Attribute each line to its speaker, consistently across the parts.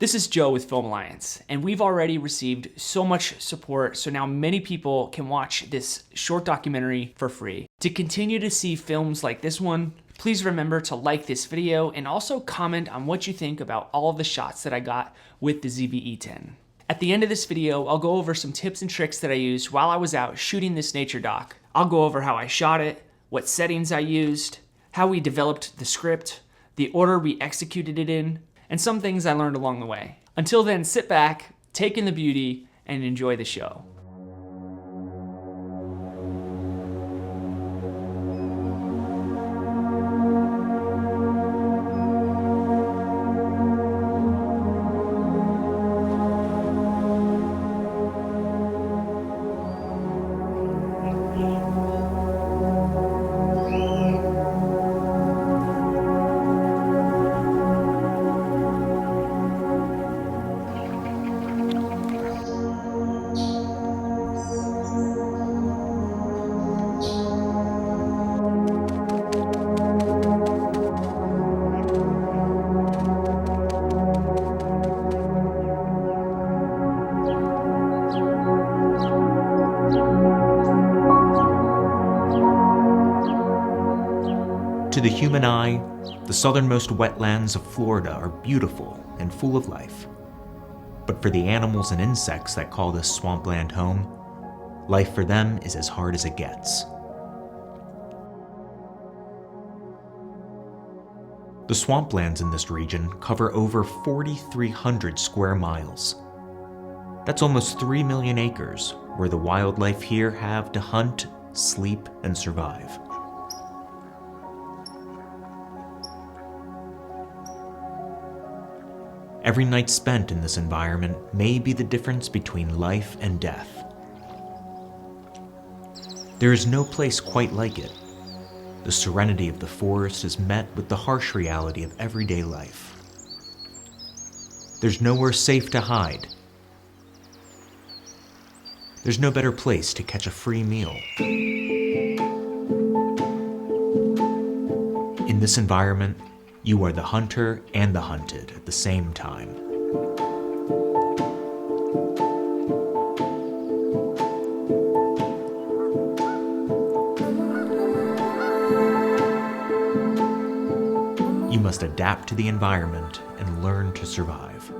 Speaker 1: This is Joe with Film Alliance, and we've already received so much support, so now many people can watch this short documentary for free. To continue to see films like this one, please remember to like this video and also comment on what you think about all of the shots that I got with the ZV-E10. At the end of this video, I'll go over some tips and tricks that I used while I was out shooting this nature doc. I'll go over how I shot it, what settings I used, how we developed the script, the order we executed it in, and some things I learned along the way. Until then, sit back, take in the beauty, and enjoy the show.
Speaker 2: To the human eye, the southernmost wetlands of Florida are beautiful and full of life. But for the animals and insects that call this swampland home, life for them is as hard as it gets. The swamplands in this region cover over 4,300 square miles. That's almost 3 million acres where the wildlife here have to hunt, sleep, and survive. Every night spent in this environment may be the difference between life and death. There is no place quite like it. The serenity of the forest is met with the harsh reality of everyday life. There's nowhere safe to hide. There's no better place to catch a free meal. In this environment, you are the hunter and the hunted at the same time. You must adapt to the environment and learn to survive.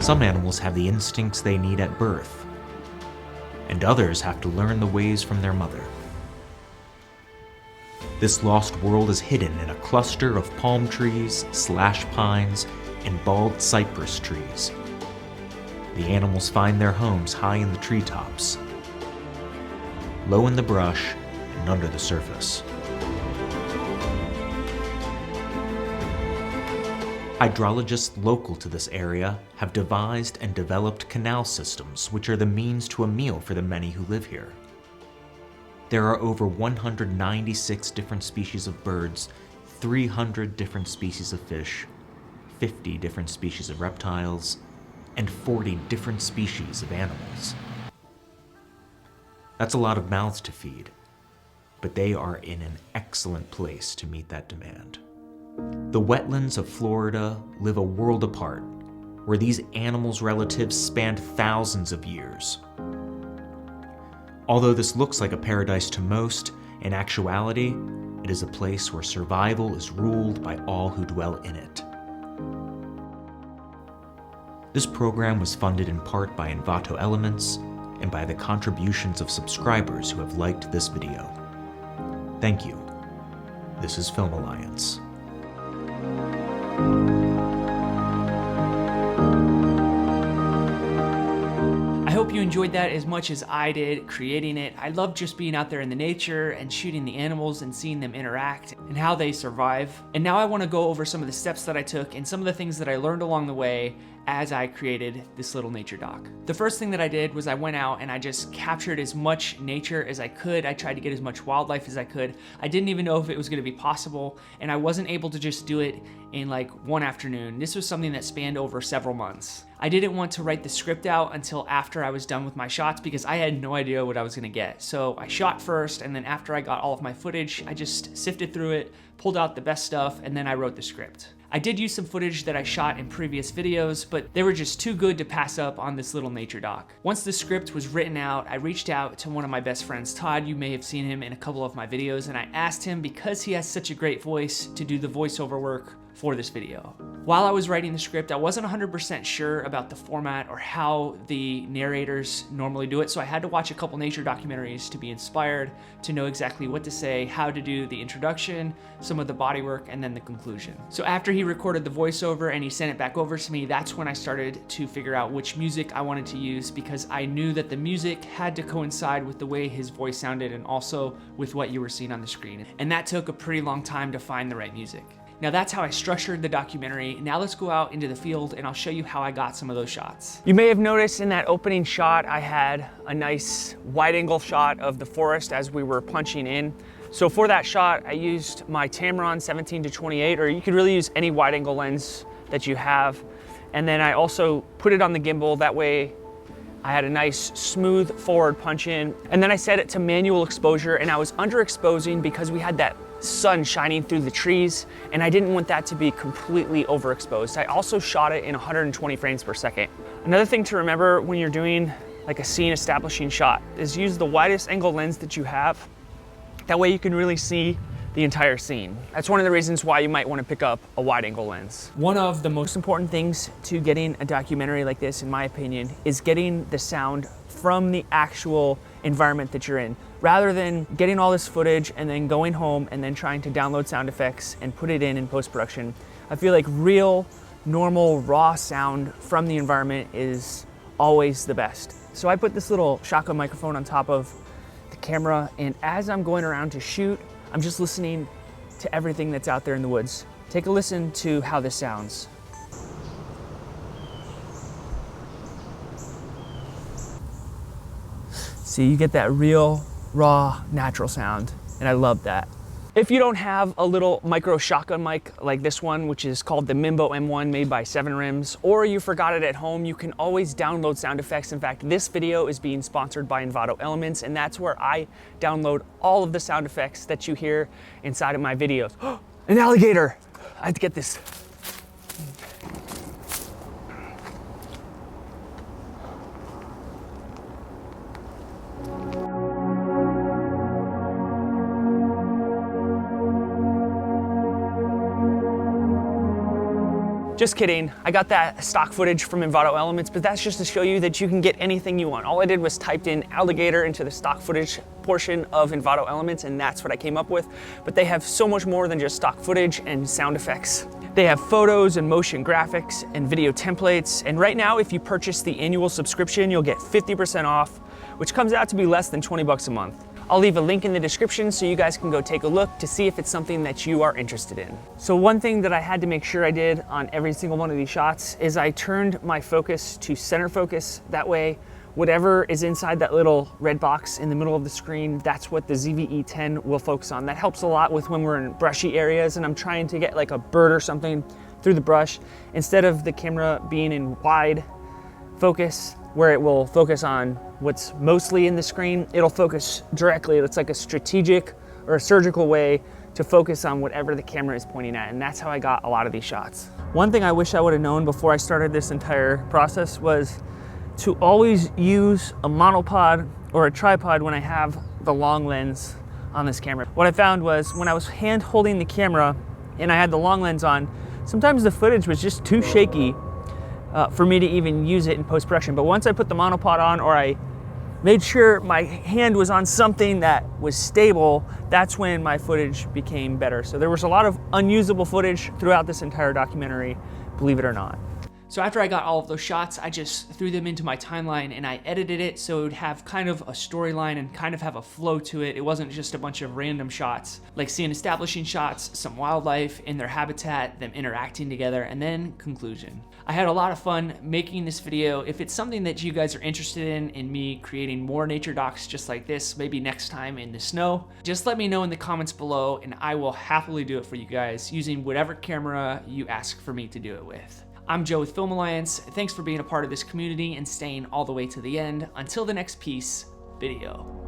Speaker 2: Some animals have the instincts they need at birth, and others have to learn the ways from their mother. This lost world is hidden in a cluster of palm trees, slash pines, and bald cypress trees. The animals find their homes high in the treetops, low in the brush, and under the surface. Hydrologists local to this area have devised and developed canal systems which are the means to a meal for the many who live here. There are over 196 different species of birds, 300 different species of fish, 50 different species of reptiles, and 40 different species of animals. That's a lot of mouths to feed, but they are in an excellent place to meet that demand. The wetlands of Florida live a world apart, where these animals' relatives spanned thousands of years. Although this looks like a paradise to most, in actuality, it is a place where survival is ruled by all who dwell in it. This program was funded in part by Envato Elements and by the contributions of subscribers who have liked this video. Thank you. This is Film Alliance.
Speaker 1: I hope you enjoyed that as much as I did creating it. I love just being out there in the nature and shooting the animals and seeing them interact and how they survive. And now I want to go over some of the steps that I took and some of the things that I learned along the way as I created this little nature doc. The first thing that I did was I went out and I just captured as much nature as I could. I tried to get as much wildlife as I could. I didn't even know if it was gonna be possible, and I wasn't able to just do it in like one afternoon. This was something that spanned over several months. I didn't want to write the script out until after I was done with my shots because I had no idea what I was gonna get. So I shot first, and then after I got all of my footage, I just sifted through it, pulled out the best stuff, and then I wrote the script. I did use some footage that I shot in previous videos, but they were just too good to pass up on this little nature doc. Once the script was written out, I reached out to one of my best friends, Todd. You may have seen him in a couple of my videos, and I asked him, because he has such a great voice, to do the voiceover work for this video. While I was writing the script, I wasn't 100% sure about the format or how the narrators normally do it, so I had to watch a couple nature documentaries to be inspired, to know exactly what to say, how to do the introduction, some of the bodywork, and then the conclusion. So after he recorded the voiceover and he sent it back over to me, that's when I started to figure out which music I wanted to use, because I knew that the music had to coincide with the way his voice sounded and also with what you were seeing on the screen. And that took a pretty long time to find the right music. Now that's how I structured the documentary. Now let's go out into the field and I'll show you how I got some of those shots. You may have noticed in that opening shot, I had a nice wide angle shot of the forest as we were punching in. So for that shot, I used my Tamron 17-28, or you could really use any wide angle lens that you have. And then I also put it on the gimbal, that way I had a nice smooth forward punch in. And then I set it to manual exposure, and I was underexposing because we had that sun shining through the trees, and I didn't want that to be completely overexposed. I also shot it in 120 frames per second. Another thing to remember when you're doing like a scene establishing shot is use the widest angle lens that you have. That way you can really see the entire scene. That's one of the reasons why you might want to pick up a wide angle lens. One of the most important things to getting a documentary like this, in my opinion, is getting the sound from the actual environment that you're in, rather than getting all this footage and then going home and then trying to download sound effects and put it in post-production. I feel like real, normal, raw sound from the environment is always the best. So I put this little shotgun microphone on top of the camera, and as I'm going around to shoot, I'm just listening to everything that's out there in the woods. Take a listen to how this sounds. See, you get that real, raw, natural sound, and I love that. If you don't have a little micro shotgun mic like this one, which is called the Mimbo M1 made by 7 Rims, or you forgot it at home, you can always download sound effects. In fact, this video is being sponsored by Envato Elements, and that's where I download all of the sound effects that you hear inside of my videos. An alligator! I have to get this. Just kidding, I got that stock footage from Envato Elements, but that's just to show you that you can get anything you want. All I did was typed in alligator into the stock footage portion of Envato Elements, and that's what I came up with. But they have so much more than just stock footage and sound effects. They have photos and motion graphics and video templates, and right now if you purchase the annual subscription, you'll get 50% off, which comes out to be less than 20 bucks a month. I'll leave a link in the description so you guys can go take a look to see if it's something that you are interested in. So one thing that I had to make sure I did on every single one of these shots is I turned my focus to center focus. That way, whatever is inside that little red box in the middle of the screen, that's what the ZV-E10 will focus on. That helps a lot with when we're in brushy areas and I'm trying to get like a bird or something through the brush. Instead of the camera being in wide focus, where it will focus on what's mostly in the screen, it'll focus directly. It's like a strategic or a surgical way to focus on whatever the camera is pointing at, and that's how I got a lot of these shots. One thing I wish I would have known before I started this entire process was to always use a monopod or a tripod when I have the long lens on this camera. What I found was when I was hand holding the camera and I had the long lens on, sometimes the footage was just too shaky for me to even use it in post-production. But once I put the monopod on, or I made sure my hand was on something that was stable, that's when my footage became better. So there was a lot of unusable footage throughout this entire documentary, believe it or not. So after I got all of those shots, I just threw them into my timeline and I edited it so it would have kind of a storyline and kind of have a flow to it. It wasn't just a bunch of random shots, like scene establishing shots, some wildlife in their habitat, them interacting together, and then conclusion. I had a lot of fun making this video. If it's something that you guys are interested in me creating more nature docs just like this, maybe next time in the snow, just let me know in the comments below and I will happily do it for you guys using whatever camera you ask for me to do it with. I'm Joe with Film Alliance. Thanks for being a part of this community and staying all the way to the end. Until the next piece video.